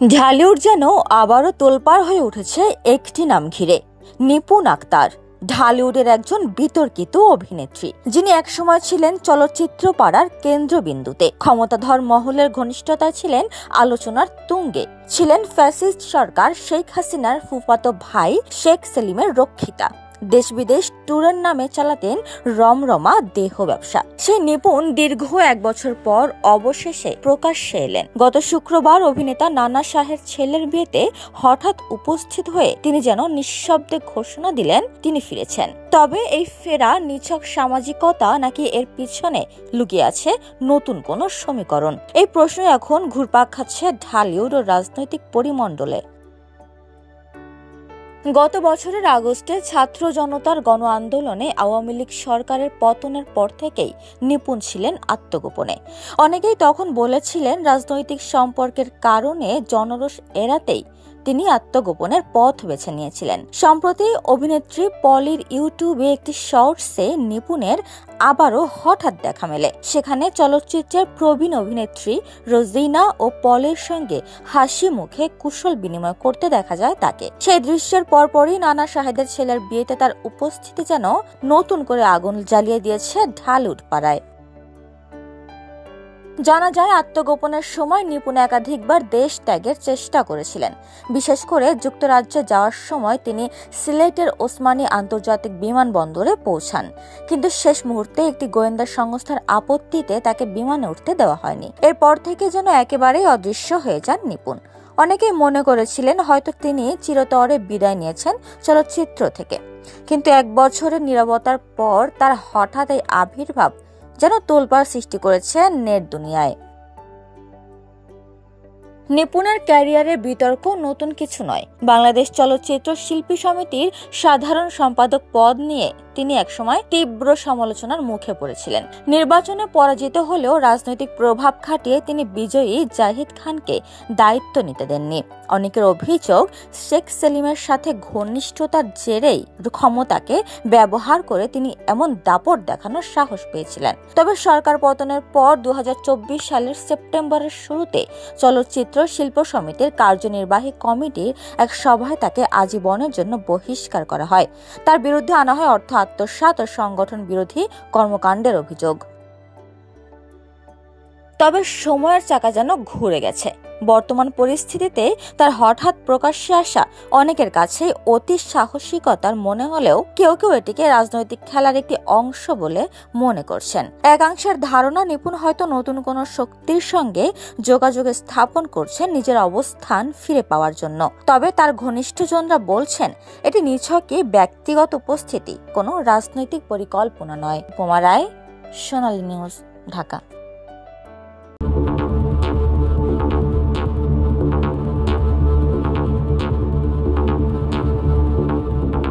ঢালিউড যেন আবারও তোলপাড় হয়ে উঠেছে একটি নাম ঘিরে, নিপুণ আক্তার। ঢালিউডের একজন বিতর্কিত অভিনেত্রী, যিনি একসময় ছিলেন চলচ্চিত্র পাড়ার কেন্দ্রবিন্দুতে। ক্ষমতাধর মহলের ঘনিষ্ঠতা ছিলেন আলোচনার তুঙ্গে, ছিলেন ফ্যাসিস্ট সরকার শেখ হাসিনার ফুফাতো ভাই শেখ সেলিমের রক্ষিতা। দেশ বিদেশ ট্যুরের নামে চালাতেন রমরমা দেহ ব্যবসা। সেই নিপুণ দীর্ঘ 1 বছর পর অবশেষে প্রকাশ্যে এলেন। গত শুক্রবার অভিনেতা নানা শাহের ছেলের বিয়েতে হঠাৎ উপস্থিত হয়ে তিনি যেন নিঃশব্দে ঘোষণা দিলেন তিনি ফিরেছেন। তবে এই ফেরা নিছক সামাজিকতা নাকি এর পিছনে লুকিয়ে আছে নতুন কোন সমীকরণ? এই প্রশ্ন এখন ঘুরপাক খাচ্ছে ঢালিউড ও রাজনৈতিক পরিমণ্ডলে। গত বছরের আগস্টে ছাত্র জনতার গণ আন্দোলনে আওয়ামী লীগ সরকারের পতনের পর থেকেই নিপুণ ছিলেন আত্মগোপনে। অনেকেই তখন বলেছিলেন রাজনৈতিক সম্পর্কের কারণে জনরোষ এড়াতেই তিনি আত্মগোপনের পথ বেছে নিয়েছিলেন। সম্প্রতি অভিনেত্রী পলির ইউটিউবে একটি শর্টসে নিপুণের আবারও হঠাৎ দেখা মেলে। সেখানে চলচ্চিত্রের প্রবীণ অভিনেত্রী রোজিনা ও পলের সঙ্গে হাসি মুখে কুশল বিনিময় করতে দেখা যায় তাকে। সেই দৃশ্যের পরপরই নানা শাহেদের ছেলের বিয়েতে তার উপস্থিতি যেন নতুন করে আগুন জ্বালিয়ে দিয়েছে ঢালিউড পাড়ায়। জানা যায়, আত্মগোপনের সময় নিপুণ একাধিকবার দেশ ত্যাগের চেষ্টা করেছিলেন। বিশেষ করে যুক্তরাজ্যে যাওয়ার সময় তিনি সিলেটের ওসমানী আন্তর্জাতিক বিমানবন্দরে পৌঁছান, কিন্তু শেষ মুহূর্তে একটি গোয়েন্দা সংস্থার আপত্তিতে তাকে বিমানে উঠতে দেওয়া হয়নি। এরপর থেকে যেন একেবারেই অদৃশ্য হয়ে যান নিপুণ। অনেকেই মনে করেছিলেন হয়তো তিনি চিরতরে বিদায় নিয়েছেন চলচ্চিত্র থেকে, কিন্তু 1 বছরের নীরবতার পর তার হঠাৎ এই আবির্ভাব যেন তোলপাড় সৃষ্টি করেছে নেট দুনিয়ায়। নিপুণের ক্যারিয়ারের বিতর্ক নতুন কিছু নয়। বাংলাদেশ চলচ্চিত্র শিল্পী সমিতির সাধারণ সম্পাদক পদ নিয়ে তিনি একসময় তীব্র সমালোচনার মুখে পড়েছিলেন। নির্বাচনে পরাজিত হলেও রাজনৈতিক প্রভাব খাটিয়ে তিনি বিজয়ী জাহিদ খানকে দায়িত্ব নিতে দেননি। অনেকের অভিযোগ, শেখ সেলিমের সাথে ঘনিষ্ঠতার জেরেই ক্ষমতাকে ব্যবহার করে তিনি এমন দাপট দেখানোর সাহস পেয়েছিলেন। তবে সরকার পতনের পর 2024 সালের সেপ্টেম্বরের শুরুতে চলচ্চিত্র শিল্প সমিতির কার্যনির্বাহী কমিটির এক সভায় তাকে আজীবনের জন্য বহিষ্কার করা হয়। তার বিরুদ্ধে আনা হয় অর্থ আত্মসাৎ ও সংগঠন বিরোধী কর্মকাণ্ডের অভিযোগ। তবে সময়ের চাকা যেন ঘুরে গেছে। বর্তমান পরিস্থিতিতে তার হঠাৎ প্রকাশ্যে আসা অনেকের কাছে অতি সাহসিকতার মনে হলেও কেউ কেউ এটিকে রাজনৈতিক খেলার একটি অংশ বলে মনে করছেন। একাংশের ধারণা, নিপুণ হয়তো নতুন কোনো শক্তির সঙ্গে যোগাযোগ স্থাপন করছেন নিজের অবস্থান ফিরে পাওয়ার জন্য। তবে তার ঘনিষ্ঠজনরা বলছেন এটি নিছকই ব্যক্তিগত উপস্থিতি, কোনো রাজনৈতিক পরিকল্পনা নয়। উপমা রায়, সোনালী নিউজ, ঢাকা।